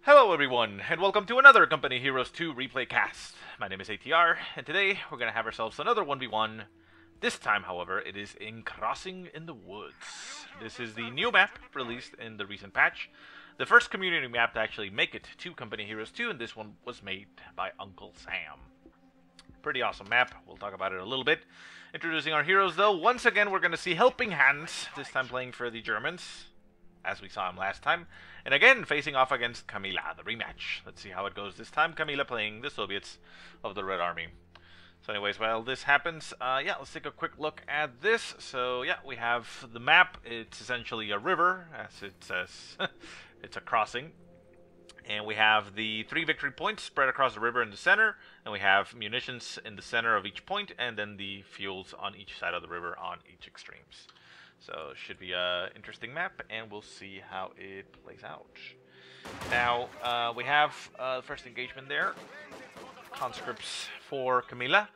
Hello everyone, and welcome to another Company Heroes 2 replay cast. My name is ATR, and today we're going to have ourselves another 1v1. This time, however, it is in Crossing in the Woods. This is the new map released in the recent patch. The first community map to actually make it to Company Heroes 2, and this one was made by Uncle Sam. Pretty awesome map, we'll talk about it a little bit. Introducing our heroes though, once again we're going to see HelpingHans, this time playing for the Germans, as we saw him last time. And again, facing off against Camila, the rematch. Let's see how it goes this time. Camila playing the Soviets of the Red Army. So anyways, while this happens, let's take a quick look at this. So yeah, we have the map. It's essentially a river, as it says. It's a crossing. And we have the 3 victory points spread across the river in the center. And we have munitions in the center of each point, and then the fuels on each side of the river on each extremes. So should be an interesting map, and we'll see how it plays out. Now, we have the first engagement there. Conscripts for Camila.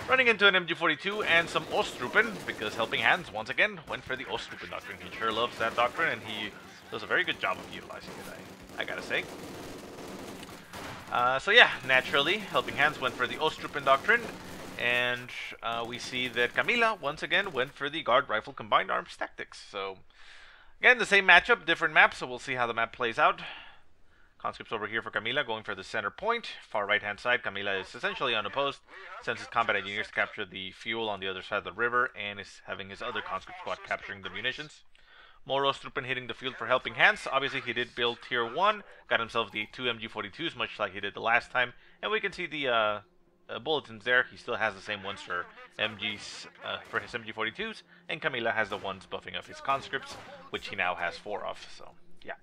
Running into an MG42 and some Osttrupen, because HelpingHans, once again, went for the Osttrupen Doctrine. He sure loves that Doctrine, and he does a very good job of utilizing it, I gotta say. So yeah, naturally, HelpingHans went for the Osttrupen Doctrine. And we see that Camila, once again, went for the Guard Rifle Combined Arms Tactics. So, again, the same matchup, different map, so we'll see how the map plays out. Conscripts over here for Camila, going for the center point. Far right-hand side, Camila is essentially unopposed, sends his combat engineers to capture the fuel on the other side of the river, and is having his other conscript squad capturing the munitions. More Osttrupen hitting the field for HelpingHans. Obviously, he did build Tier 1, got himself the 2 MG42s, much like he did the last time, and we can see the bulletins there. He still has the same ones for MGs for his MG42s, and Camila has the ones buffing up his conscripts, which he now has 4 of. So yeah,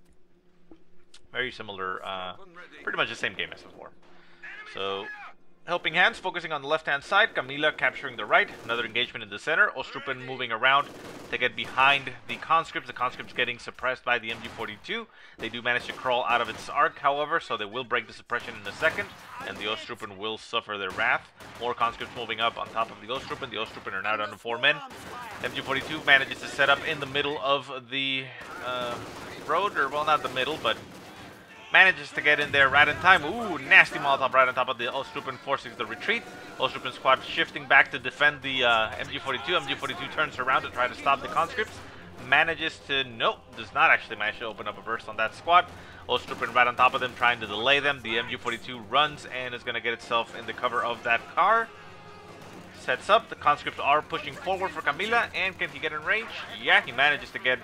very similar, pretty much the same game as before. So HelpingHans focusing on the left-hand side, Camila capturing the right. Another engagement in the center. Osttrupen moving around to get behind the conscripts. The conscripts getting suppressed by the MG42. They do manage to crawl out of its arc, however, so they will break the suppression in a second, and the Osttrupen will suffer their wrath. More conscripts moving up on top of the Osttrupen. The Osttrupen are now down to 4 men. MG42 manages to set up in the middle of the road, or well, not the middle, but manages to get in there right in time. Ooh, nasty Molotov right on top of the Osttrupen, forcing the retreat. Osttrupen squad shifting back to defend the MG42. MG42 turns around to try to stop the conscripts. Manages to, nope, does not actually manage to open up a burst on that squad. Osttrupen right on top of them, trying to delay them. The MG42 runs and is going to get itself in the cover of that car. Sets up. The conscripts are pushing forward for Camila, and can he get in range? Yeah, he manages to get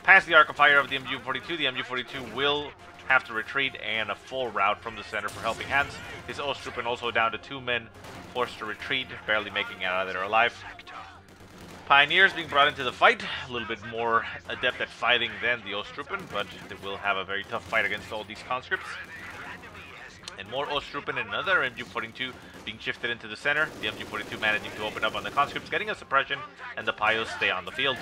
past the arc of fire of the MG42. The MG42 will have to retreat, and a full rout from the center for HelpingHans. His Osttrupen also down to 2 men, forced to retreat, barely making it out of there alive. Pioneers being brought into the fight, a little bit more adept at fighting than the Osttrupen, but they will have a very tough fight against all these conscripts. And more Osttrupen and another MG42 being shifted into the center. The MG42 managing to open up on the conscripts, getting a suppression, and the Pios stay on the field.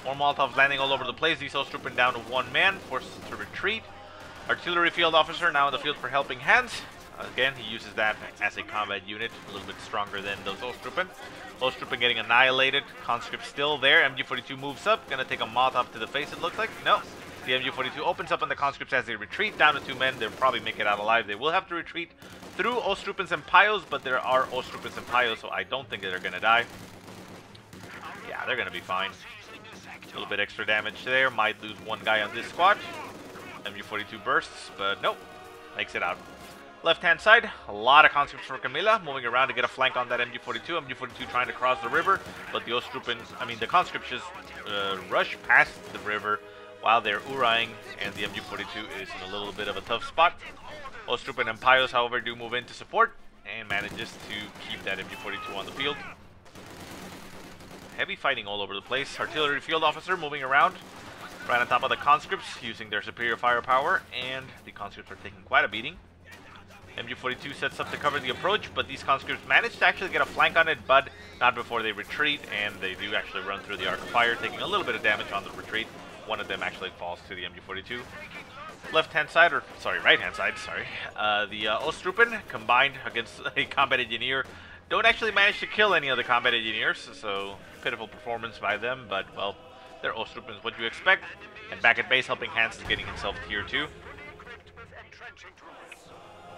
More Molotovs landing all over the place. These Osttrupen down to 1 man, forced to retreat. Artillery field officer now in the field for HelpingHans. Again, he uses that as a combat unit, a little bit stronger than those Osttrupen. Osttrupen getting annihilated. Conscript still there. MG42 moves up, gonna take a Molotov to the face, it looks like. No. The MG42 opens up on the conscripts as they retreat down to 2 men. They'll probably make it out alive. They will have to retreat through Osttrupen and Pios, but there are Osttrupen and Pios, so I don't think they're gonna die. Yeah, they're gonna be fine. A little bit extra damage there. Might lose 1 guy on this squad. MG42 bursts, but nope. Makes it out. Left-hand side, a lot of conscripts for Camila, moving around to get a flank on that MG42. MG42 trying to cross the river, but the the conscripts just rush past the river while they're Uraying, and the MG42 is in a little bit of a tough spot. Osttrupen and Pios, however, do move in to support, and manages to keep that MG42 on the field. Heavy fighting all over the place. Artillery field officer moving around right on top of the conscripts, using their superior firepower, and the conscripts are taking quite a beating. MG42 sets up to cover the approach, but these conscripts manage to actually get a flank on it, but not before they retreat, and they do actually run through the arc of fire, taking a little bit of damage on the retreat. One of them actually falls to the MG42. Left-hand side, or sorry, right-hand side, sorry. The Osttrupen combined against a combat engineer don't actually manage to kill any of the combat engineers, so pitiful performance by them, but, well, Their Osttrupen is what you expect. And back at base, HelpingHans is getting himself tier 2.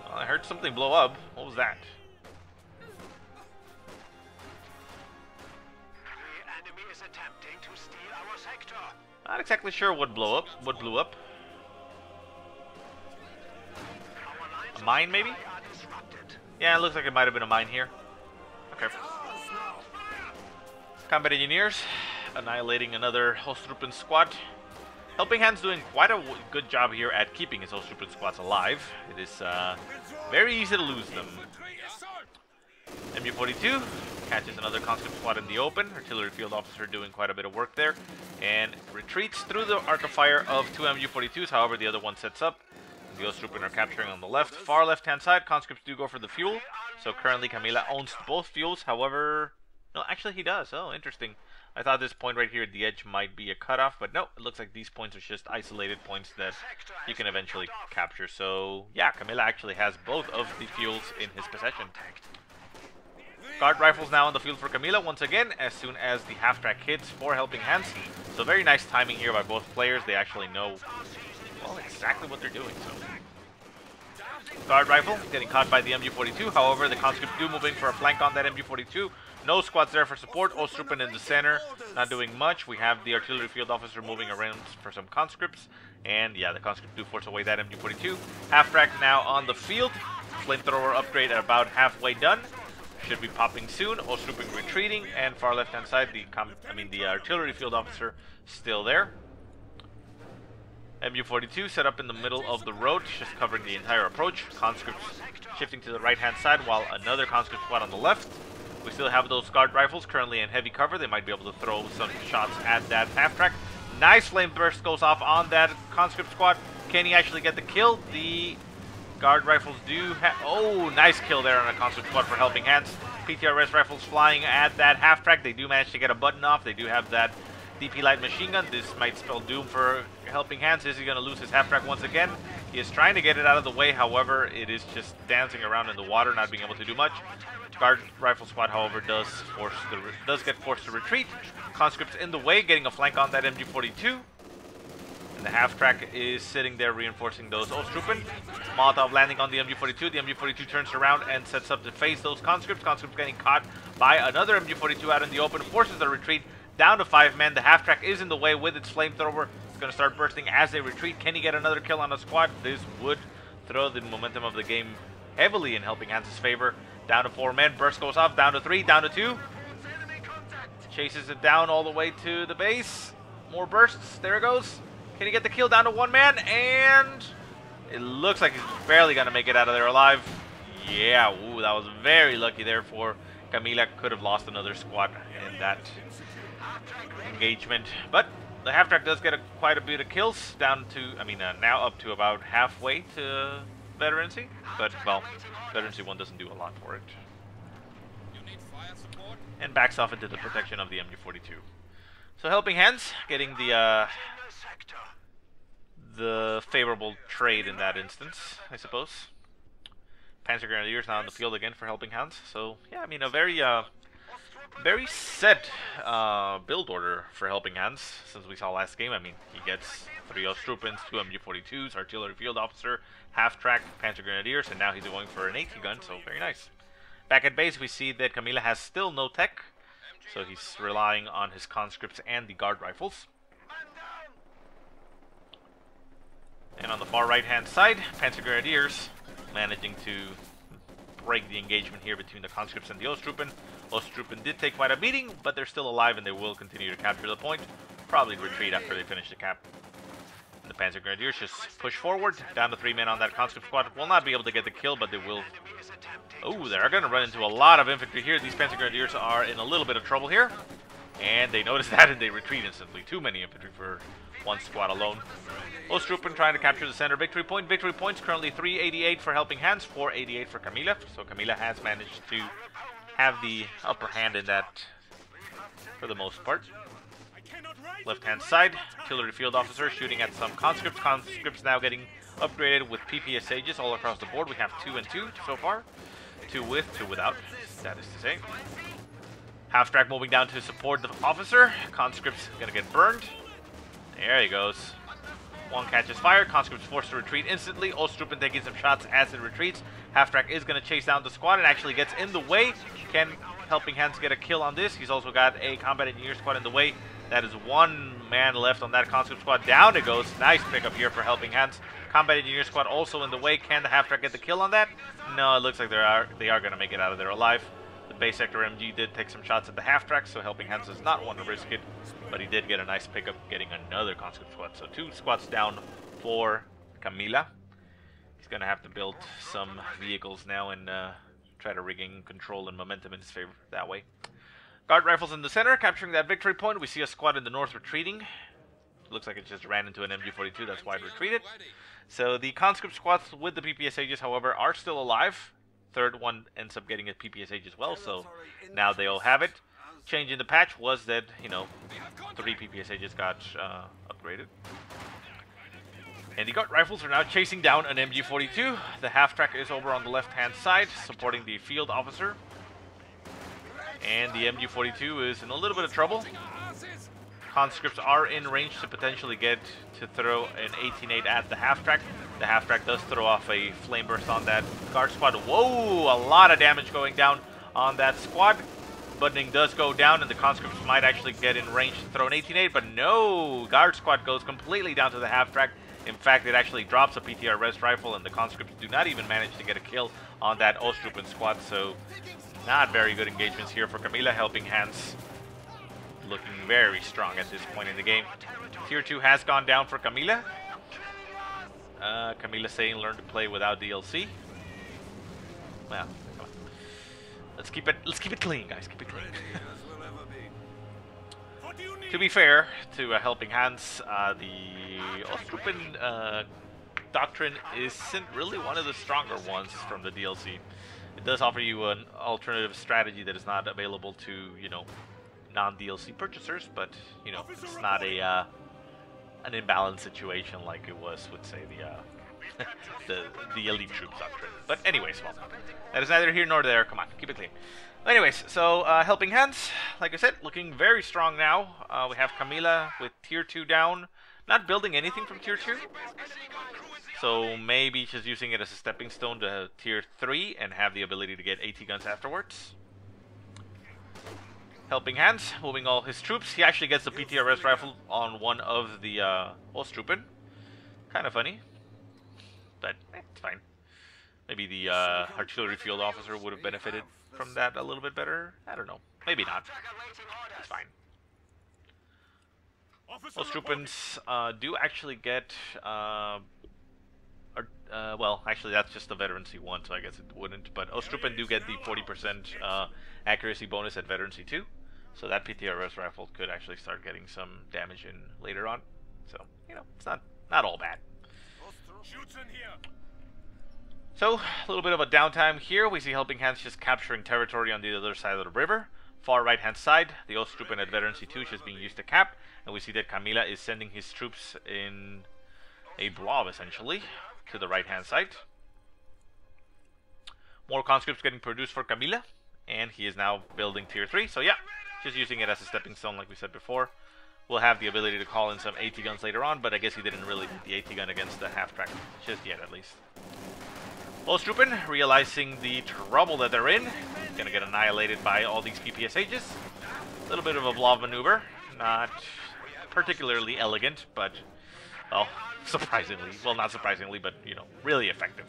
Oh, I heard something blow up. What was that? The enemy is attempting to steal our sector. Not exactly sure what blew up. A mine, maybe? Yeah, it looks like it might have been a mine here. Okay. Combat engineers annihilating another Osttrupen squad. HelpingHans doing quite a good job here at keeping his Osttrupen squads alive. It is very easy to lose them. MU-42 catches another conscript squad in the open. Artillery field officer doing quite a bit of work there. And retreats through the arc of fire of 2 MU-42s. However, the other one sets up. The Osttrupen are capturing on the left. Far left-hand side, conscripts do go for the fuel. So currently Camila owns both fuels. However, no, actually he does. Oh, interesting. I thought this point right here at the edge might be a cutoff, but no, it looks like these points are just isolated points that you can eventually capture. So, yeah, Camila actually has both of the fuels in his possession. Guard rifles now on the field for Camila once again, as soon as the half-track hits for HelpingHans. So very nice timing here by both players. They actually know, well, exactly what they're doing. So, guard rifle getting caught by the MU-42. However, the conscripts do move in for a flank on that MU-42. No squads there for support. Osttrupen in the center, not doing much. We have the artillery field officer moving around for some conscripts. And yeah, the conscripts do force away that MU-42. Half-track now on the field. Flamethrower upgrade at about halfway done. Should be popping soon. Osttrupen retreating, and far left-hand side, the artillery field officer still there. MU-42 set up in the middle of the road, just covering the entire approach. Conscripts shifting to the right-hand side, while another conscript squad on the left. We still have those guard rifles currently in heavy cover. They might be able to throw some shots at that half-track. Nice flame burst goes off on that conscript squad. Can he actually get the kill? The guard rifles do have... Oh, nice kill there on a conscript squad for HelpingHans. PTRS rifles flying at that half-track. They do manage to get a button off. They do have that DP light machine gun. This might spell doom for HelpingHans. Is he going to lose his half-track once again? He is trying to get it out of the way. However, it is just dancing around in the water, not being able to do much. Guard rifle squad, however, does get forced to retreat. Conscripts in the way, getting a flank on that MG42. And the half-track is sitting there reinforcing those Osttrupen. Molotov landing on the MG42. The MG42 turns around and sets up to face those conscripts. Conscripts getting caught by another MG42 out in the open. Forces the retreat down to 5 men. The half-track is in the way with its flamethrower. It's going to start bursting as they retreat. Can he get another kill on a squad? This would throw the momentum of the game heavily in HelpingHans' favor. Down to 4 men. Burst goes off. Down to 3. Down to 2. Chases it down all the way to the base. More bursts. There it goes. Can he get the kill down to 1 man? And it looks like he's barely going to make it out of there alive. Yeah, ooh, that was very lucky there for Camila. Could have lost another squad in that engagement. But the half-track does get quite a bit of kills. Down to, now up to about halfway to veterancy. But, well, veterancy 1 doesn't do a lot for it. And backs off into the protection of the MG42. So HelpingHans getting the favorable trade in that instance, I suppose. Panzer Grenadiers now in the field again for HelpingHans. So yeah, a very set build order for HelpingHans since we saw last game. He gets 3 Osttrupen, 2 MG42s, artillery field officer, half-track, Panzer Grenadiers, and now he's going for an AT gun. So very nice. Back at base, we see that Camila has still no tech, so he's relying on his conscripts and the guard rifles. And on the far right-hand side, Panzer Grenadiers managing to break the engagement here between the conscripts and the Osttrupen. Osttrupen did take quite a beating, but they're still alive and they will continue to capture the point. Probably retreat after they finish the cap. And the Panzer Grenadiers just push forward. Down to 3 men on that conscript squad. Will not be able to get the kill, but they will... Oh, they're going to run into a lot of infantry here. These Panzer Grenadiers are in a little bit of trouble here. And they notice that and they retreat instantly. Too many infantry for 1 squad alone. Osttrupen trying to capture the center victory point. Victory points currently 388 for HelpingHans, 488 for Camila. So Camila has managed to have the upper hand in that for the most part. Left-hand side, artillery field officer shooting at some conscripts. Conscripts now getting upgraded with PPSHs all across the board. We have 2 and 2 so far. 2 with, 2 without, that is to say. Half-track moving down to support the officer. Conscript's gonna get burned. There he goes. One catches fire. Conscript's forced to retreat instantly. Osttrupen taking some shots as it retreats. Half-track is gonna chase down the squad and actually gets in the way. Can Helping Hands get a kill on this? He's also got a combat engineer squad in the way. That is one man left on that conscript squad. Down it goes. Nice pickup here for Helping Hands. Combat engineer squad also in the way. Can the half-track get the kill on that? No, it looks like they are going to make it out of there alive. The base sector MG did take some shots at the half-track, so Helping Hands does not want to risk it. But he did get a nice pickup, getting another conscript squad. So 2 squads down for Camila. He's going to have to build some vehicles now and try to regain control and momentum in his favor that way. Guard rifles in the center, capturing that victory point. We see a squad in the north retreating. Looks like it just ran into an MG42, that's why it retreated. So the conscript squads with the PPSHs, however, are still alive. Third one ends up getting a PPSH as well, so now they all have it. Change in the patch was that, you know, 3 PPSHs got upgraded. And the guard rifles are now chasing down an MG42. The half-track is over on the left-hand side, supporting the field officer. And the MG42 is in a little bit of trouble. Conscripts are in range to potentially get to throw an 18-8 at the half-track. The half-track does throw off a flame burst on that guard squad. Whoa! A lot of damage going down on that squad. Buttoning does go down, and the conscripts might actually get in range to throw an 18-8, but no! Guard squad goes completely down to the half-track. In fact, it actually drops a PTR rest rifle, and the conscripts do not even manage to get a kill on that Osttrupen squad, so not very good engagements here for Camila. Helping Hands looking very strong at this point in the game. Tier 2 has gone down for Camila. Camila saying learn to play without DLC. Well, come on. Let's keep it clean, guys. Keep it clean. To be fair to Helping Hands, the Osttrupen Doctrine isn't really one of the stronger ones from the DLC. It does offer you an alternative strategy that is not available to, you know, non-DLC purchasers, but, you know, it's not a an imbalanced situation like it was with, say, the Elite Troops Doctrine. But anyways, well, that is neither here nor there. Come on, keep it clean. Anyways, so Helping Hands, like I said, looking very strong now. We have Camila with Tier 2 down, not building anything from Tier 2. So maybe just using it as a stepping stone to Tier 3 and have the ability to get AT guns afterwards. Helping Hands, moving all his troops. He actually gets the PTRS rifle on one of the Osttrupen. Kind of funny, but it's fine. Maybe the artillery field officer would have benefited from that a little bit better. I don't know. Maybe not. It's fine. Osttrupen's do actually get... well, actually, that's just the Veterancy 1, so I guess it wouldn't. But Osttrupen do get the 40% accuracy bonus at Veterancy 2. So that PTRS rifle could actually start getting some damage in later on. So, you know, it's not all bad. So, a little bit of a downtime here. We see Helping Hands just capturing territory on the other side of the river. Far right-hand side, the Osttrupen at Veterancy 2 is just being used to cap. And we see that Camila is sending his troops in a blob, essentially, to the right-hand side. More conscripts getting produced for Camila. And he is now building Tier 3. So, yeah, just using it as a stepping stone, like we said before. We'll have the ability to call in some AT guns later on, but I guess he didn't really need the AT gun against the half-track, just yet at least. Osttrupen, realizing the trouble that they're in, gonna get annihilated by all these PPSHs. A little bit of a blob maneuver, not particularly elegant, but, well, surprisingly, well, not surprisingly, but, you know, really effective.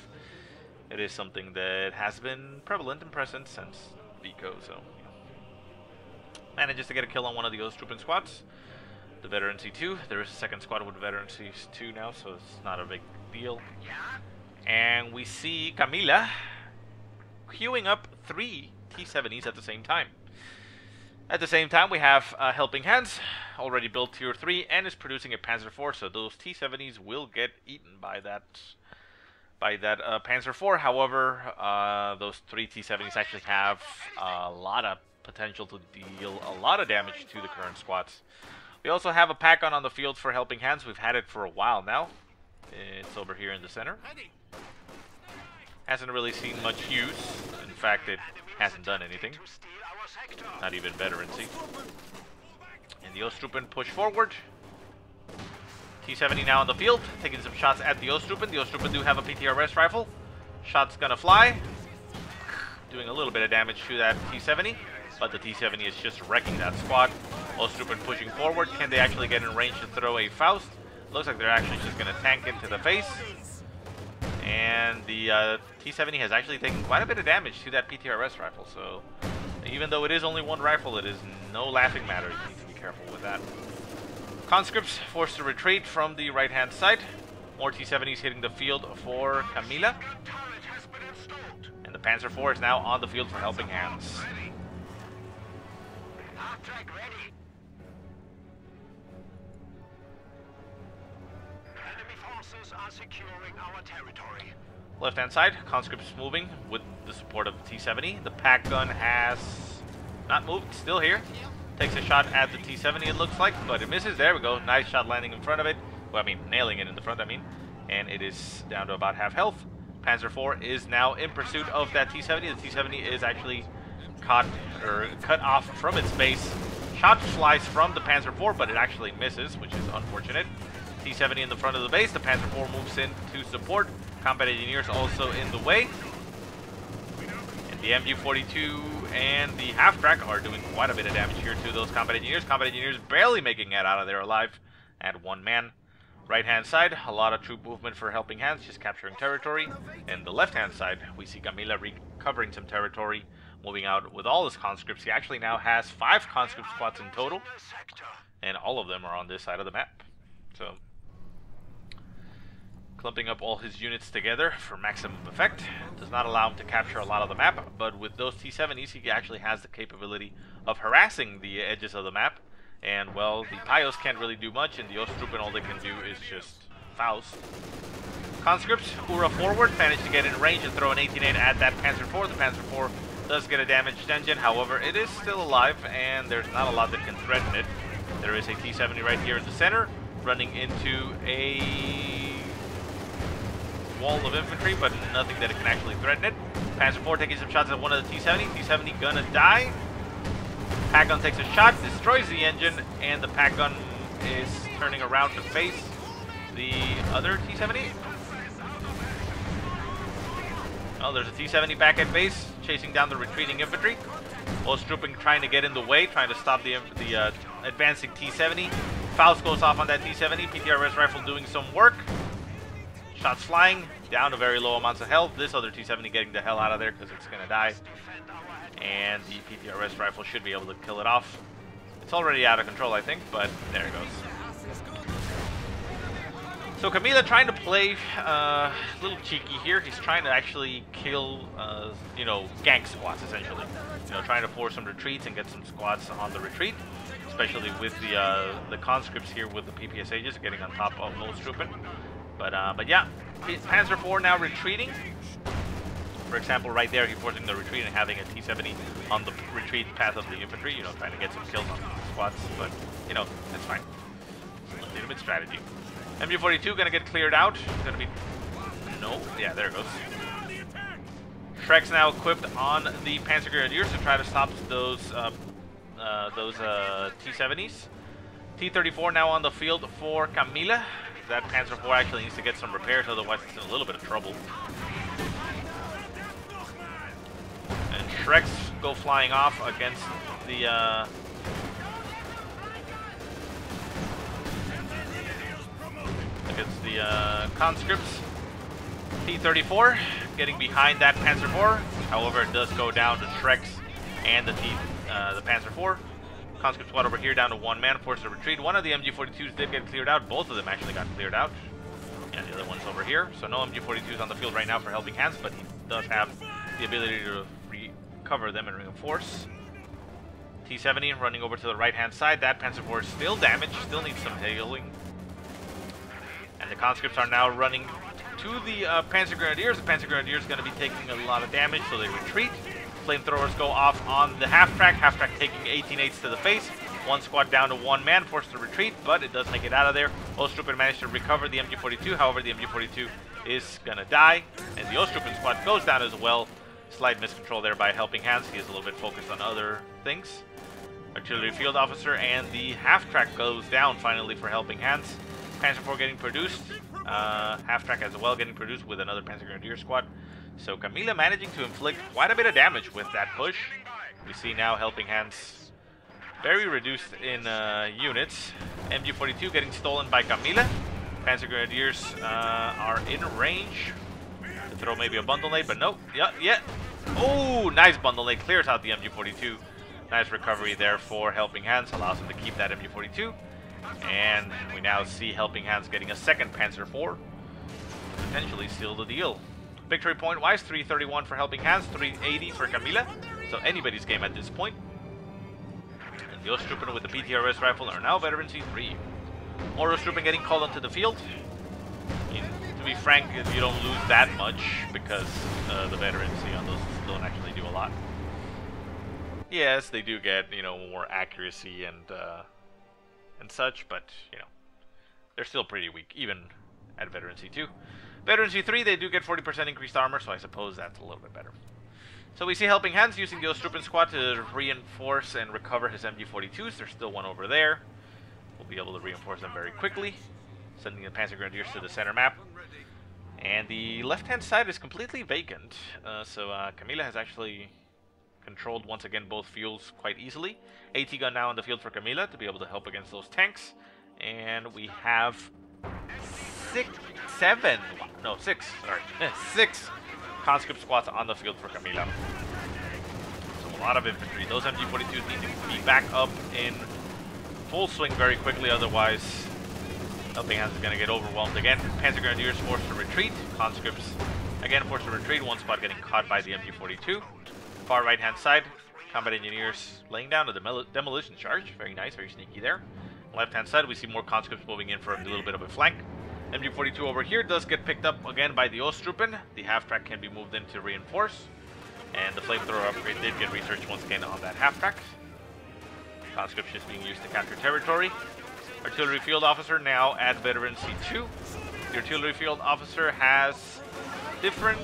It is something that has been prevalent and present since Vico, so, you know. Manages to get a kill on one of the Osttrupen squads. The Veterancy 2. There is a second squad with Veterancy 2 now, so it's not a big deal. And we see Camila queuing up 3 T-70s at the same time. At the same time, we have Helping Hands, already built Tier 3, and is producing a Panzer IV, so those T-70s will get eaten by that Panzer IV. However, those 3 T-70s actually have a lot of potential to deal a lot of damage to the current squads. We also have a pack on the field for Helping Hands. We've had it for a while now. It's over here in the center. Hasn't really seen much use. In fact, it hasn't done anything. our sector. Not even veterancy. And the Osttrupen push forward. T-70 now on the field, taking some shots at the Osttrupen. The Osttrupen do have a PTRS rifle. Shot's gonna fly. Doing a little bit of damage to that T-70, but the T-70 is just wrecking that squad. Osttrupen pushing forward. Can they actually get in range to throw a Faust? Looks like they're actually just gonna tank it to the face. And the T-70 has actually taken quite a bit of damage to that PTRS rifle, so even though it is only one rifle, it is no laughing matter. You need to be careful with that. Conscripts forced to retreat from the right-hand side. More T-70s hitting the field for Camila. And the Panzer IV is now on the field for Helping Hands. Enemy forces are securing our territory. Left-hand side, conscripts moving with the support of the T-70. The pack gun has not moved, still here. Takes a shot at the T-70, it looks like, but it misses. There we go. Nice shot landing in front of it. Well, I mean, nailing it in the front, I mean. And it is down to about half health. Panzer IV is now in pursuit of that T-70. The T-70 is actually cut off from its base. Shot flies from the Panzer IV, but it actually misses, which is unfortunate. T-70 in the front of the base. The Panzer IV moves in to support. Combat engineers also in the way. And the MG42 and the half-track are doing quite a bit of damage here to those combat engineers. Combat engineers barely making it out of there alive at one man. Right-hand side, a lot of troop movement for Helping Hands, just capturing territory. And the left-hand side, we see Camila recovering some territory, moving out with all his conscripts. He actually now has 5 conscript squads in total, and all of them are on this side of the map. So, clumping up all his units together for maximum effect. Does not allow him to capture a lot of the map, but with those T-70s, he actually has the capability of harassing the edges of the map. And, well, the Pios can't really do much, and the Osttrupen, all they can do is just Faust. Conscripts, Hurrah forward, managed to get in range and throw an 18-8 at that Panzer IV. The Panzer IV does get a damaged engine, however, it is still alive, and there's not a lot that can threaten it. There is a T-70 right here in the center, running into a wall of infantry, but nothing that can actually threaten it. Panzer IV taking some shots at one of the T-70. T-70 gonna die. Pack gun takes a shot, destroys the engine, and the pack gun is turning around to face the other T-70. Oh, there's a T-70 back at base, chasing down the retreating infantry. Osttrupen trying to get in the way, trying to stop the advancing T-70. Faust goes off on that T-70. PTRS rifle doing some work. Shots flying, down to very low amounts of health. This other T-70 getting the hell out of there because it's going to die. And the PTRS rifle should be able to kill it off. It's already out of control, I think, but there it goes. So Camila trying to play a little cheeky here. He's trying to actually kill, you know, gank squads, essentially. You know, trying to force some retreats and get some squads on the retreat. Especially with the conscripts here with the PPSHs getting on top of Osttrupen. But yeah, Panzer IV now retreating. For example, right there, he's forcing the retreat and having a T-70 on the retreat path of the infantry, you know, trying to get some kills on squads, but, you know, it's fine. It's a legitimate strategy. MG42 gonna get cleared out. Gonna be... No. Yeah, there it goes. Shrek's now equipped on the Panzer Grenadiers to try to stop those T-70s. T-34 now on the field for Camila. That Panzer IV actually needs to get some repairs, otherwise it's in a little bit of trouble. And Shreks go flying off against the conscripts. T-34 getting behind that Panzer IV. However, it does go down to Shreks and the Panzer IV. Conscript squad over here down to one man, forced to retreat. One of the MG42s did get cleared out. Both of them actually got cleared out. And the other one's over here. So no MG42s on the field right now for Helping Hands, but he does have the ability to recover them and reinforce. T-70 running over to the right-hand side. That Panzer IV is still damaged, still needs some healing. And the conscripts are now running to the Panzer Grenadiers. The Panzer Grenadiers is going to be taking a lot of damage, so they retreat. Flamethrowers go off on the half-track. Half-track taking 18-8s to the face. One squad down to one man, forced to retreat, but it does make it out of there. Osttrupen managed to recover the MG42. However, the MG42 is going to die. And the Osttrupen squad goes down as well. Slight miscontrol there by Helping Hands. He is a little bit focused on other things. Artillery Field Officer, and the half-track goes down finally for Helping Hands. Panzer IV getting produced. Half-track as well getting produced with another Panzer Grenadier squad. So Camila managing to inflict quite a bit of damage with that push. We see now Helping Hands very reduced in units. MG42 getting stolen by Camila. Panzer Grenadiers are in range to throw maybe a bundle nade, but nope. Yeah. Oh, nice bundle nade. Clears out the MG42. Nice recovery there for Helping Hands. Allows him to keep that MG42. And we now see Helping Hands getting a second Panzer IV. Potentially seal the deal. Victory point wise, 331 for Helping Hands, 380 for Camila. So anybody's game at this point. And the Osttrupen with the PTRS rifle are now veteran C3. More Osttrupen getting called onto the field. To be frank, you don't lose that much because the veterancy on those don't actually do a lot. Yes, they do get, you know, more accuracy and such, but you know, they're still pretty weak, even at veteran C2. Veteran C3, they do get 40% increased armor, so I suppose that's a little bit better. So we see Helping Hands using the Osttrupen squad to reinforce and recover his MG42s. There's still one over there. We'll be able to reinforce them very quickly, sending the Panzer Grenadiers to the center map. And the left-hand side is completely vacant, so Camila has actually controlled once again both fields quite easily. AT gun now on the field for Camila to be able to help against those tanks. And we have six conscript squads on the field for Camila. So a lot of infantry. Those MG42s need to be back up in full swing very quickly, otherwise Helping Hands is going to get overwhelmed again. Panzer Grenadiers forced to retreat. Conscripts again forced to retreat. One spot getting caught by the MG42. Far right hand side, combat engineers laying down a demolition charge. Very nice, very sneaky there. Left hand side, we see more conscripts moving in for a little bit of a flank. MG42 over here does get picked up again by the Osttrupen. The half-track can be moved in to reinforce. And the flamethrower upgrade did get researched once again on that half-track. Conscripts just being used to capture territory. Artillery Field Officer now at veteran C2. The Artillery Field Officer has different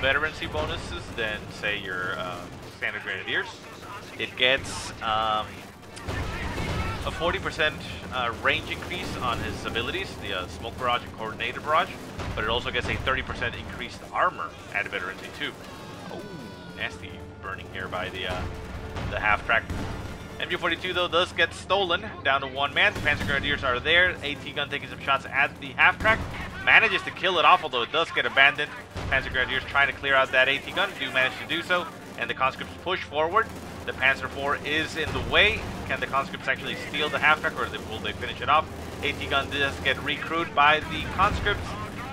veterancy bonuses than, say, your standard Grenadiers. It gets a 40% range increase on his abilities, the Smoke Barrage and Coordinated Barrage, but it also gets a 30% increased armor at veteran C2. Oh, nasty burning here by the half-track. MG42 though does get stolen down to one man. The Panzer Grenadiers are there. AT gun taking some shots at the half-track. Manages to kill it off, although it does get abandoned. Panzer Grenadiers trying to clear out that AT gun. Do manage to do so. And the conscripts push forward. The Panzer IV is in the way. Can the conscripts actually steal the half-track, or will they finish it off? AT gun does get recruited by the conscripts.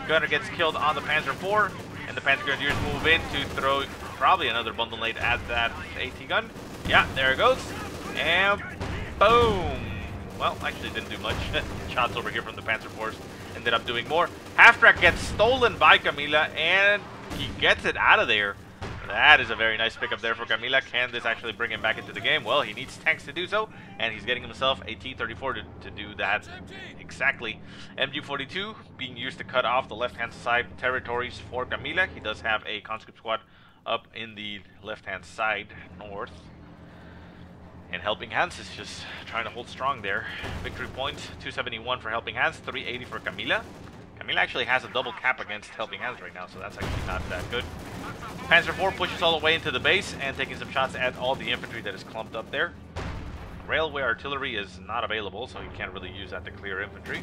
Gunner gets killed on the Panzer IV. And the Panzer Grenadiers move in to throw probably another bundle nade at that AT gun. Yeah, there it goes. And boom! Well, actually didn't do much. Shots over here from the Panzer IVs ended up doing more. Half-track gets stolen by Camila, and he gets it out of there. That is a very nice pickup there for Camila. Can this actually bring him back into the game? Well, he needs tanks to do so, and he's getting himself a T-34 to do that exactly. MG42 being used to cut off the left-hand side territories for Camila. He does have a conscript squad up in the left-hand side north. And Helping Hands is just trying to hold strong there. Victory points, 271 for Helping Hands, 380 for Camila. Camila actually has a double cap against Helping Hands right now, so that's actually not that good. Panzer IV pushes all the way into the base and taking some shots at all the infantry that is clumped up there. Railway artillery is not available, so you can't really use that to clear infantry.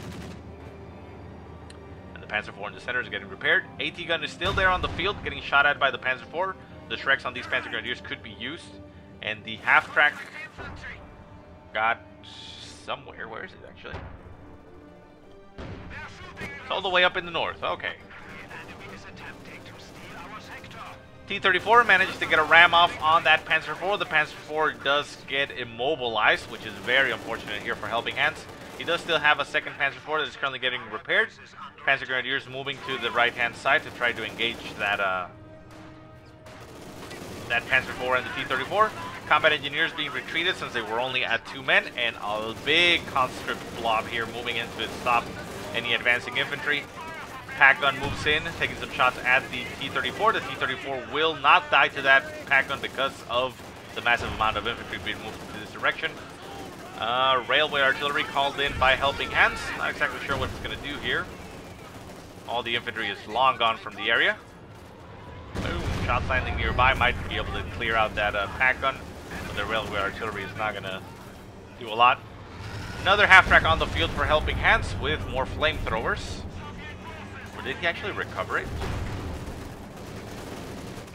And the Panzer IV in the center is getting repaired. AT gun is still there on the field, getting shot at by the Panzer IV. The Shreks on these Panzer Grenadiers could be used. And the half-track got somewhere. Where is it, actually? It's all the way up in the north. Okay. T-34 manages to get a ram off on that Panzer IV. The Panzer IV does get immobilized, which is very unfortunate here for Helping Hands. He does still have a second Panzer IV that is currently getting repaired. Panzer Grenadiers moving to the right-hand side to try to engage that Panzer IV and the T-34. Combat engineers being retreated since they were only at 2 men, and a big conscript blob here moving in to stop any advancing infantry. pack gun moves in, taking some shots at the T-34. The T-34 will not die to that pack gun because of the massive amount of infantry being moved into this direction. Railway artillery called in by Helping Hands. Not exactly sure what it's going to do here. All the infantry is long gone from the area. Boom, shots landing nearby might be able to clear out that pack gun, but the railway artillery is not going to do a lot. Another half-track on the field for Helping Hands with more flamethrowers. Or did he actually recover it?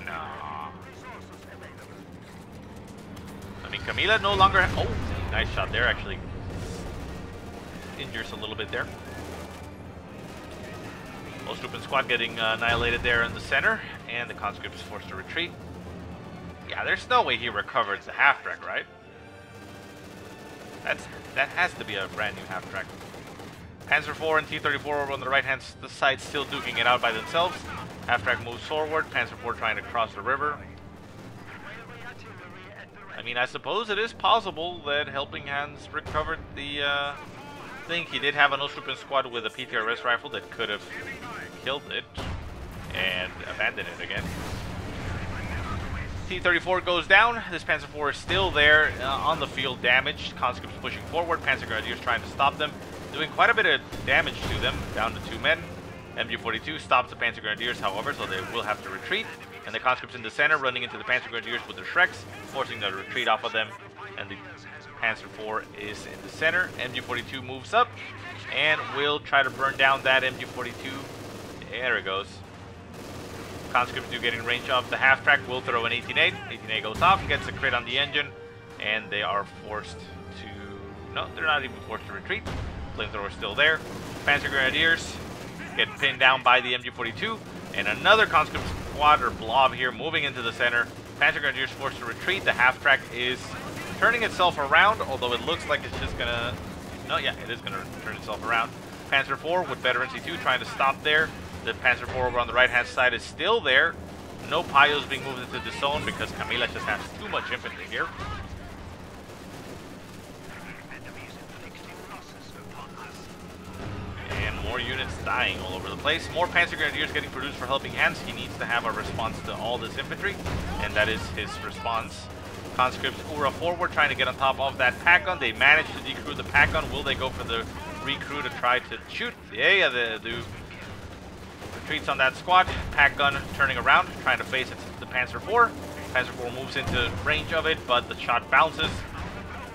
No. I mean, Camila no longer... Oh, nice shot there, actually. Injures a little bit there. Osttrupen squad getting annihilated there in the center, and the conscript is forced to retreat. Yeah, there's no way he recovers the half-track, right? That has to be a brand new half-track. Panzer IV and T-34 over on the right-hand side still duking it out by themselves. Half-track moves forward, Panzer IV trying to cross the river. I mean, I suppose it is possible that Helping Hands recovered the thing. He did have an Osttrupen squad with a PTRS rifle that could have killed it and abandoned it again. T-34 goes down. This Panzer IV is still there on the field, damaged. Conscripts pushing forward. Panzer Grenadiers trying to stop them, doing quite a bit of damage to them, down to 2 men. MG42 stops the Panzer Grenadiers, however, so they will have to retreat. And the conscripts in the center running into the Panzer Grenadiers with their Shreks, forcing them to retreat off of them. And the Panzer IV is in the center. MG42 moves up and will try to burn down that MG42. There it goes. Conscripts do get in range of the half-track, will throw an 18A. 18A goes off, gets a crit on the engine, and they are forced to... No, they're not even forced to retreat. Flamethrower is still there. Panzer Grenadiers get pinned down by the MG42, and another conscript squad or blob here moving into the center. Panzer Grenadiers forced to retreat. The half-track is turning itself around, although it looks like it's just gonna... No, yeah, it is gonna turn itself around. Panzer IV with Veteran C2 trying to stop there. The Panzer IV over on the right-hand side is still there. No Pios being moved into the zone because Camila just has too much infantry here. And more units dying all over the place. More Panzer Grenadiers getting produced for Helping Hands. He needs to have a response to all this infantry, and that is his response. Conscripts Ura forward, trying to get on top of that pack gun. They managed to decrew the pack gun. Will they go for the recrew to try to shoot? Yeah, they do. Retreats on that squad. Pack gun turning around, trying to face it to the Panzer IV. Panzer IV moves into range of it, but the shot bounces,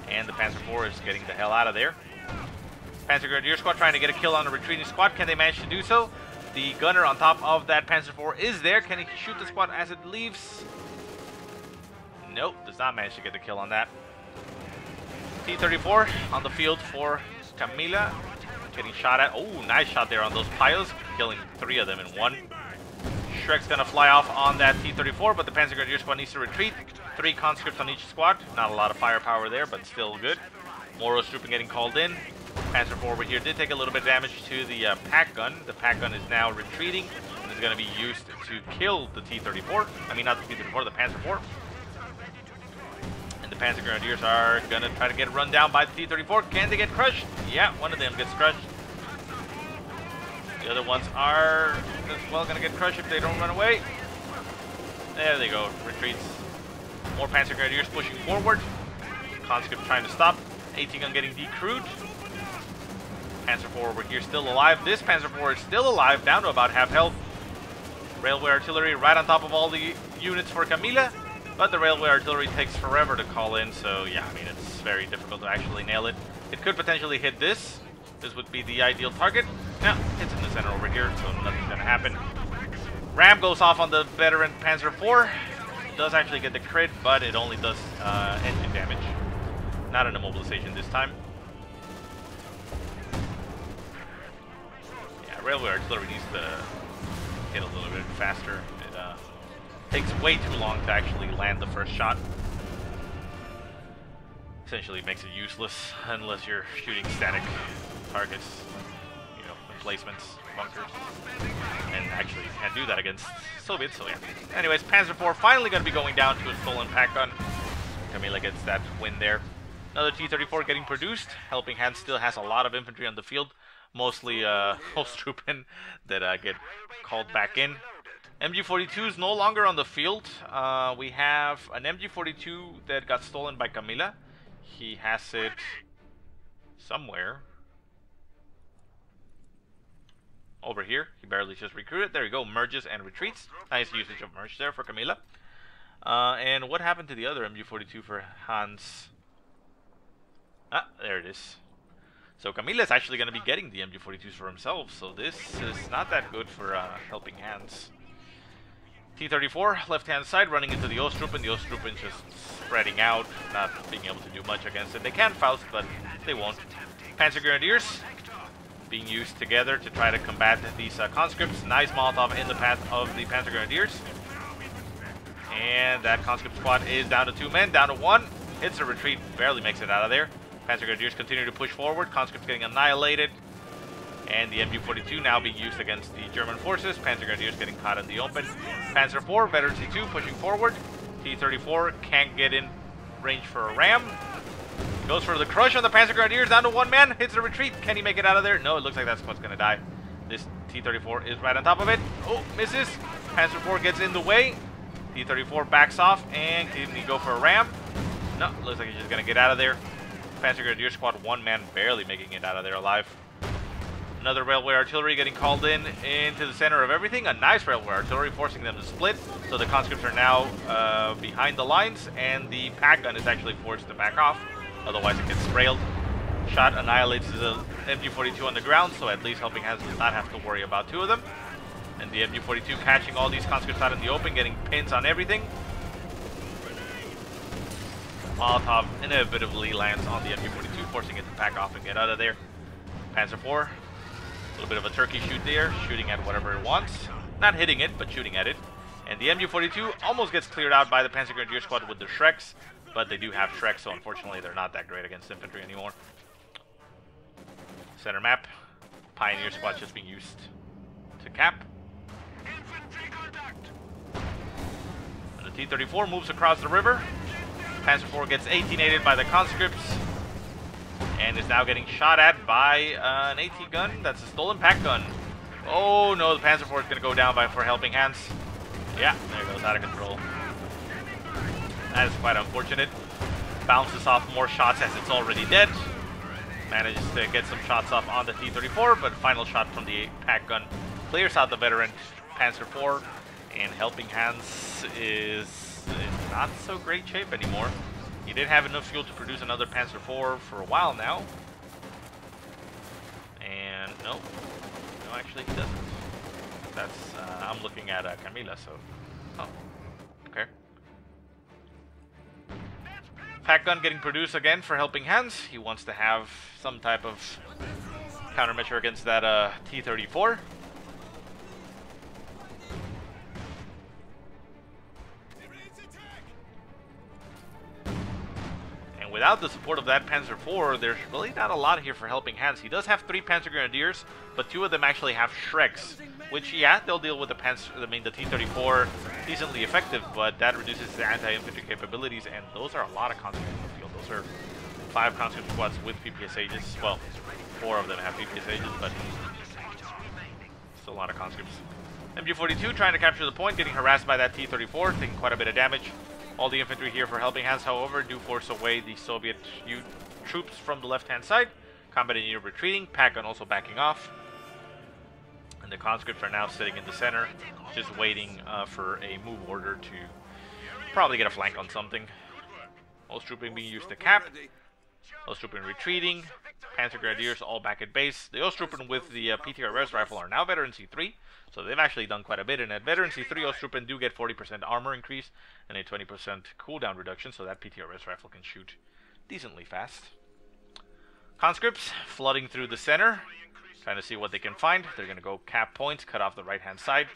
and the Panzer IV is getting the hell out of there. Panzer Grenadier squad trying to get a kill on the retreating squad. Can they manage to do so? The gunner on top of that Panzer IV is there. Can he shoot the squad as it leaves? Nope, does not manage to get the kill on that. T-34 on the field for Camila. Getting shot at. Oh, nice shot there on those Pios, killing 3 of them in 1. Shrek's gonna fly off on that T-34, but the Panzer Grenadier squad needs to retreat. 3 conscripts on each squad. Not a lot of firepower there, but still good. More Osttrupen getting called in. Panzer IV over here did take a little bit of damage to the pack gun. The pack gun is now retreating and is going to be used to kill the T-34. I mean, not the T-34, the Panzer IV. And the Panzer Grenadiers are going to try to get run down by the T-34. Can they get crushed? Yeah, one of them gets crushed. The other ones are as well going to get crushed if they don't run away. There they go, retreats. More Panzer Grenadiers pushing forward. Conscript trying to stop. 18 gun getting decrewed. Panzer IV over here still alive. This Panzer IV is still alive, down to about half health. Railway artillery right on top of all the units for Camila. But the railway artillery takes forever to call in, so yeah, I mean, it's very difficult to actually nail it. It could potentially hit this. This would be the ideal target. Now, hits in the center over here, so nothing's going to happen. Ram goes off on the veteran Panzer IV. Does actually get the crit, but it only does engine damage. Not an immobilization this time. Yeah, railway artillery needs to hit a little bit faster. It takes way too long to actually land the first shot. Essentially makes it useless unless you're shooting static targets, you know, emplacements, bunkers. And actually you can't do that against Soviets, so yeah. Anyways, Panzer IV finally going to be going down to a stolen pack gun. Camila gets that win there. Another T-34 getting produced. Helping Hands still has a lot of infantry on the field. mostly Osttrupen that get called back in. MG42 is no longer on the field. We have an MG42 that got stolen by Camila. He has it somewhere. Over here. He barely just recruited. There you go. Merges and retreats. Nice usage of merge there for Camila. And what happened to the other MG42 for Hans? Ah, there it is. So Camila is actually going to be getting the MG42s for himself. So this is not that good for HelpingHans. T-34, left-hand side, running into the Osttrupen. The Osttrupen just spreading out, not being able to do much against it. They can Faust, but they won't. Panzer Grenadiers being used together to try to combat these conscripts. Nice Molotov in the path of the Panzer Grenadiers. And that conscript squad is down to 2 men, down to 1. Hits a retreat, barely makes it out of there. Panzer Grenadiers continue to push forward. Conscripts getting annihilated. And the MG42 now being used against the German forces. Panzer Grenadiers getting caught in the open. Panzer IV, Veteran C2 pushing forward. T-34 can't get in range for a ram. Goes for the crush on the Panzer Grenadiers, down to 1 man. Hits the retreat. Can he make it out of there? No, it looks like that squad's going to die. This T-34 is right on top of it. Oh, misses. Panzer IV gets in the way. T-34 backs off. And can he go for a ram? No, looks like he's just going to get out of there. Panzer Grenadier squad, 1 man barely making it out of there alive. Another railway artillery getting called into the center of everything. A nice railway artillery forcing them to split. So the conscripts are now behind the lines, and the pack gun is actually forced to back off. Otherwise it gets railed. Shot annihilates the MG42 on the ground, so at least HelpingHans does not have to worry about 2 of them. And the MG42 catching all these conscripts out in the open, getting pins on everything. Molotov inevitably lands on the MG42, forcing it to pack off and get out of there. Panzer IV, a little bit of a turkey shoot there, shooting at whatever it wants. Not hitting it, but shooting at it. And the MG42 almost gets cleared out by the Panzer Grenadier squad with the Shreks, but they do have Shreks, so unfortunately they're not that great against infantry anymore. Center map, Pioneer squad just being used to cap. And the T-34 moves across the river. Panzer IV gets 18-aided by the conscripts and is now getting shot at by an AT gun. That's a stolen pack gun. Oh no, the Panzer IV is going to go down for HelpingHans. Yeah, there it goes, out of control. That is quite unfortunate. Bounces off more shots as it's already dead. Manages to get some shots off on the T-34, but final shot from the pack gun clears out the veteran Panzer IV, and HelpingHans is in not so great shape anymore. He did have enough fuel to produce another Panzer IV for a while now. And no, actually he doesn't. That's, I'm looking at Camila, so, oh, okay. Pack gun getting produced again for HelpingHans. He wants to have some type of countermeasure against that T-34. Without the support of that Panzer IV, there's really not a lot here for HelpingHans. He does have 3 Panzer Grenadiers, but 2 of them actually have Shreks, which, yeah, they'll deal with the the T-34 decently effective, but that reduces the anti-infantry capabilities, and those are a lot of conscripts in the field. Those are 5 conscript squads with PPSHs. Well, 4 of them have PPSHs, but still a lot of conscripts. MG42 trying to capture the point, getting harassed by that T-34, taking quite a bit of damage. All the infantry here for HelpingHans, however, do force away the Soviet troops from the left-hand side. Combat engineer retreating, pack gun also backing off. And the conscripts are now sitting in the center, just waiting for a move order to probably get a flank on something. Osttrupen being used to cap. Osttrupen retreating. Panzer Grenadiers all back at base. The Osttrupen with the PTRS rifle are now Veteran C3, so they've actually done quite a bit. And at Veteran C3, Osttrupen do get 40% armor increase and a 20% cooldown reduction, so that PTRS rifle can shoot decently fast. Conscripts flooding through the center, trying to see what they can find. They're going to go cap points, cut off the right-hand side,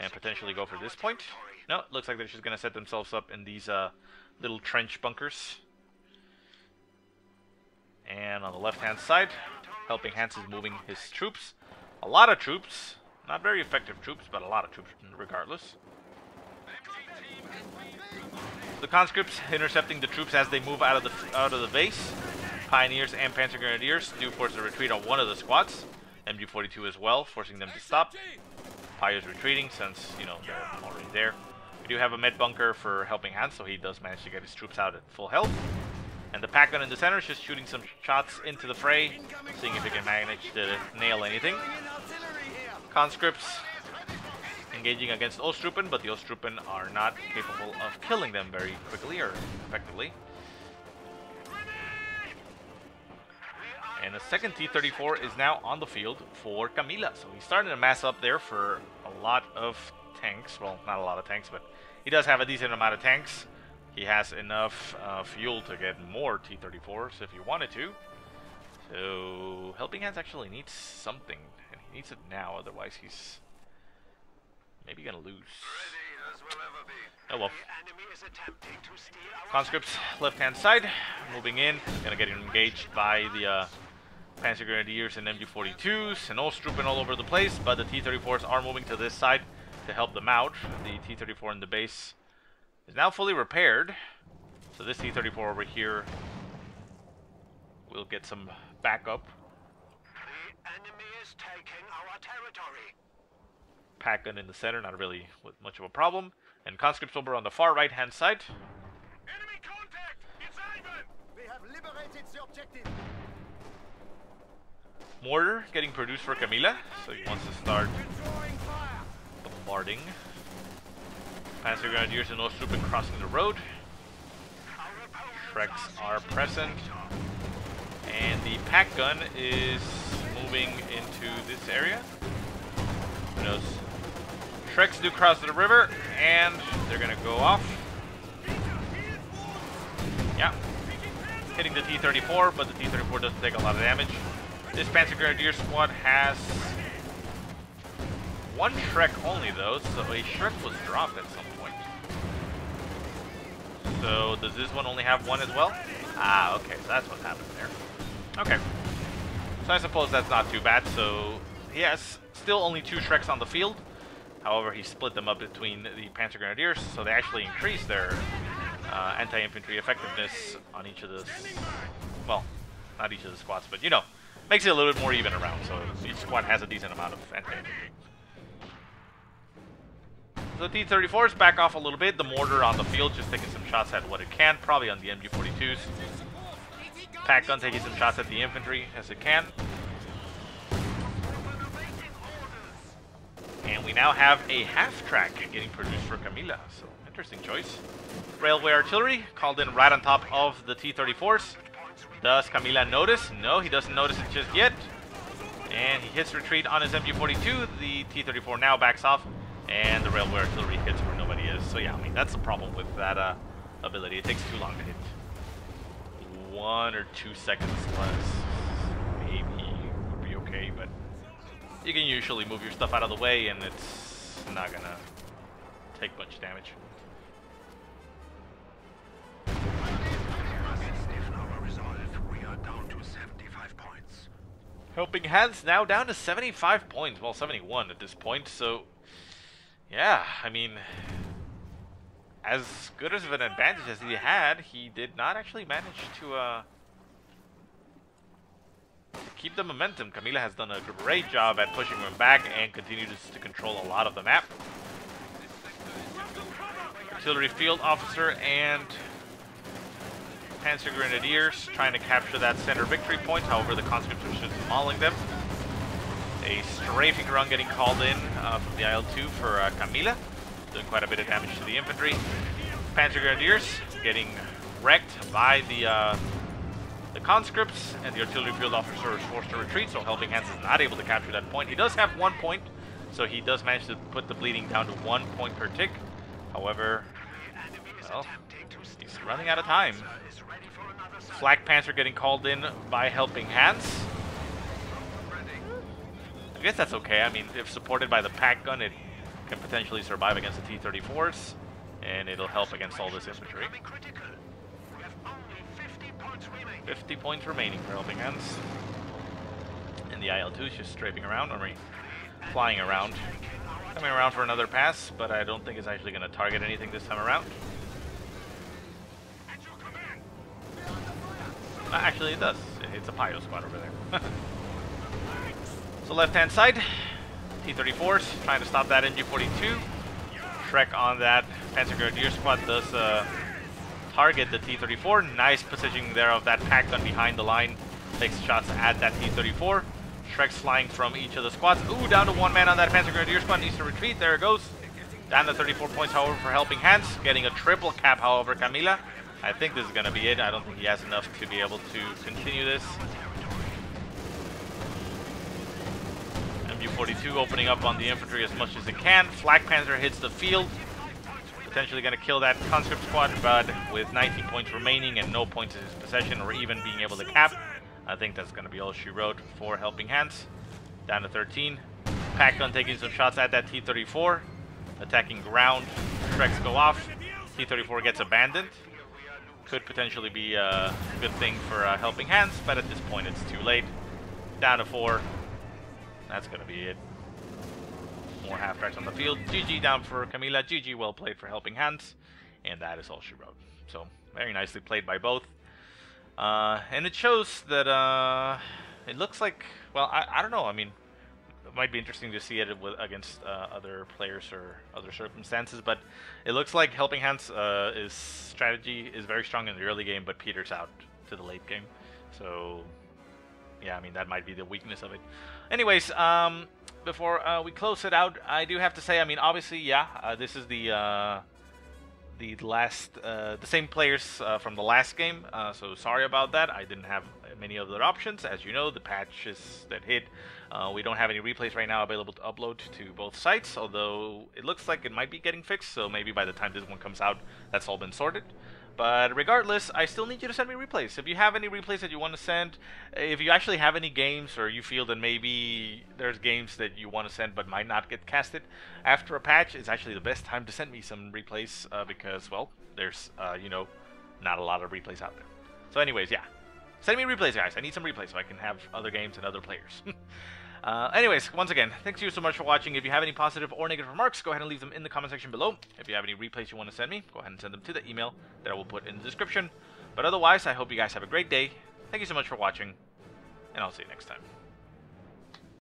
and potentially go for this point. No, it looks like they're just going to set themselves up in these little trench bunkers. And on the left-hand side, HelpingHans is moving his troops. A lot of troops. Not very effective troops, but a lot of troops regardless. The conscripts intercepting the troops as they move out of the base. Pioneers and Panzer Grenadiers do force a retreat on one of the squads. MG42 as well, forcing them to stop. Pio's retreating since, you know, they're already there. We do have a med bunker for Helping Hands, so he does manage to get his troops out at full health. And the pack gun in the center is just shooting some shots into the fray, seeing if he can manage to nail anything. Conscripts engaging against Osttrupen, but the Osttrupen are not capable of killing them very quickly or effectively. And the second T-34 is now on the field for Camila. So he's starting to mass up there for a lot of tanks. Well, not a lot of tanks, but he does have a decent amount of tanks. He has enough fuel to get more T-34s if he wanted to. So Helping Hands actually needs something, and he needs it now, otherwise he's maybe gonna lose. Oh well. Conscripts left hand side, moving in, gonna get engaged by the Panzer Grenadiers and MG42s and Osttrupen all over the place, but the T-34s are moving to this side to help them out. The T-34 in the base is now fully repaired, so this T-34 over here will get some backup. The enemy is taking our territory. Pack gun in the center, not really with much of a problem. And conscripts over on the far right hand side. Enemy contact! It's Ivan! We have liberated the objective. Mortar getting produced for Camila, so he wants to start bombarding. Panzer Grenadiers and Osttrupen crossing the road. Shreks are present. And the pack gun is moving into this area. Who knows? Shreks do cross the river, and they're gonna go off. Yeah. Hitting the T-34, but the T-34 doesn't take a lot of damage. This Panzer Grenadier squad has one Shrek only, though, so a Shrek was dropped at some point. So, does this one only have one as well? Ah, okay, so that's what's happening there. Okay. So I suppose that's not too bad, so he has still only 2 Shreks on the field. However, he split them up between the Panzer Grenadiers, so they actually increased their anti-infantry effectiveness on each of the... Well, not each of the squads, but, you know, makes it a little bit more even around, so each squad has a decent amount of anti-infantry. So the T-34s back off a little bit, the mortar on the field just taking some shots at what it can, probably on the MG42s. Pack gun taking some shots at the infantry as it can. And we now have a half-track getting produced for Camila, so interesting choice. Railway artillery called in right on top of the T-34s. Does Camila notice? No, he doesn't notice it just yet. And he hits retreat on his MG42. The T-34 now backs off, and the railway artillery hits where nobody is. So yeah, I mean, that's the problem with that ability. It takes too long to hit. 1 or 2 seconds less. Maybe would be okay, but you can usually move your stuff out of the way, and it's not gonna take much damage. Helping Hands now down to 75 points. Well, 71 at this point, so yeah, I mean, as good as of an advantage as he had, he did not actually manage to keep the momentum. Camila has done a great job at pushing him back and continues to control a lot of the map. Artillery field officer and Panzer Grenadiers trying to capture that center victory point. However, the conscripts are just mauling them. A strafing run getting called in from the IL-2 for Camila, doing quite a bit of damage to the infantry. Panzer Grenadiers getting wrecked by the conscripts, and the artillery field officer is forced to retreat, so Helping Hands is not able to capture that point. He does have 1 point, so he does manage to put the bleeding down to 1 point per tick. However, well, he's running out of time. Flak Panzer getting called in by Helping Hands. I guess that's okay. I mean, if supported by the pack gun, it can potentially survive against the T-34s, and it'll help against all this infantry. 50 points remaining for Helping Hands. And the IL-2 is just strafing around, or flying around. Coming around for another pass, but I don't think it's actually going to target anything this time around. Actually, it does. It's a Pio squad over there. So left-hand side, T-34s trying to stop that MG-42. Shrek on that Panzer Grenadier squad does target the T-34. Nice positioning there of that pack gun behind the line. Takes shots at that T-34. Shrek's flying from each of the squads. Ooh, down to one man on that Panzer Grenadier squad. Needs to retreat. There it goes. Down to 34 points, however, for Helping Hands. Getting a triple cap, however, Camila. I think this is going to be it. I don't think he has enough to be able to continue this. MG-42 opening up on the infantry as much as it can. Flak Panzer hits the field. Potentially going to kill that conscript squad, but with 19 points remaining and no points in his possession or even being able to cap, I think that's going to be all she wrote for Helping Hands. Down to 13. Pack gun taking some shots at that T-34. Attacking ground. Shreks go off. T-34 gets abandoned. Could potentially be a good thing for Helping Hands, but at this point it's too late. Down to 4. That's going to be it. More half-tracks on the field. GG down for Camila. GG well played for Helping Hands. And that is all she wrote. So, very nicely played by both. And it shows that it looks like, well, I don't know. I mean, it might be interesting to see it against other players or other circumstances, but it looks like Helping Hands' strategy is very strong in the early game, but peters out to the late game. So, yeah, I mean, that might be the weakness of it. Anyways, before we close it out, I do have to say, I mean, obviously, yeah, this is the same players from the last game, so sorry about that. I didn't have many other options. As you know, the patches that hit, we don't have any replays right now available to upload to both sites, although it looks like it might be getting fixed, so maybe by the time this one comes out, that's all been sorted. But regardless, I still need you to send me replays. If you have any replays that you want to send, if you actually have any games or you feel that maybe there's games that you want to send but might not get casted after a patch, it's actually the best time to send me some replays because, well, there's, you know, not a lot of replays out there. So anyways, yeah. Send me replays, guys. I need some replays so I can have other games and other players. Anyways, once again, thanks you so much for watching. If you have any positive or negative remarks, go ahead and leave them in the comment section below. If you have any replays you want to send me, go ahead and send them to the email that I will put in the description. But otherwise, I hope you guys have a great day. Thank you so much for watching, and I'll see you next time.